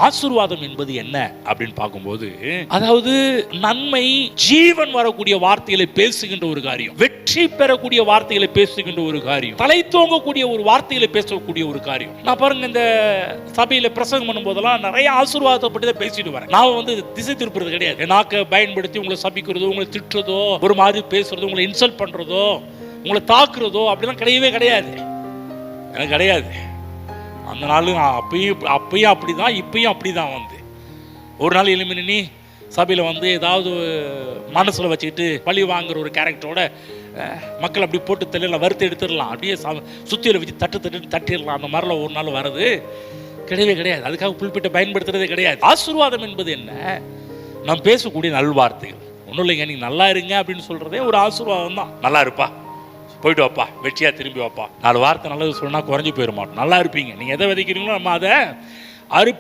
ஆசீர்வாதம் என்பது என்ன அப்படின்னு பார்க்கும்போது, அதாவது நன்மை, ஜீவன் வரக்கூடிய வார்த்தைகளை பேசுகின்ற ஒரு காரியம், வெற்றி பெறக்கூடிய வார்த்தைகளை பேசுகின்ற ஒரு காரியம், தலை தோங்கக்கூடிய ஒரு வார்த்தைகளை பேசக்கூடிய ஒரு காரியம். நான் பாருங்க, இந்த சபையில பிரசங்கம் பண்ணும் போதெல்லாம் நிறைய ஆசீர்வாதத்தை பற்றி தான் பேசிட்டு வரேன். நான் திசை திருப்புறது கிடையாது. நாக்க பயன்படுத்தி உங்களை சபிக்கிறதோ, உங்களை திட்டுறதோ, ஒரு மாதிரி பேசுறதோ, உங்களை இன்சல்ட் பண்றதோ, உங்களை தாக்குறதோ அப்படிலாம் கிடையவே கிடையாது. எனக்கு கிடையாது. அந்த நாள் அப்பயும் அப்படிதான், இப்பயும் அப்படிதான். ஒரு நாள் எலுமினி சபையில் ஏதாவது மனசில் வச்சுக்கிட்டு பழி வாங்குற ஒரு கேரக்டரோட மக்கள் அப்படி போட்டு தெரியல வறுத்து எடுத்துடலாம், அப்படியே சுத்தியில் வச்சு தட்டிடலாம். அந்த மாதிரிலாம் ஒரு நாள் வர்றது கிடையவே கிடையாது. அதுக்காக புல்பிட்டை பயன்படுத்துறதே கிடையாது. ஆசீர்வாதம் என்பது என்ன? நாம் பேசக்கூடிய நல்வார்த்தைகள். ஒன்றும் இல்லைங்க, நீங்கள் நல்லா இருங்க அப்படின்னு சொல்கிறதே ஒரு ஆசீர்வாதம் தான். நல்லா இருப்பா, போயிட்டு வாப்பா, வெற்றியாக திரும்பி வாப்பா. 4 வார்த்தை நல்லது சொன்னால் குறைஞ்சி போயிட மாட்டோம். நல்லா இருப்பீங்க. நீங்கள் எதை விதைக்கிறீங்களோ நம்ம அதை அறுப்போம்.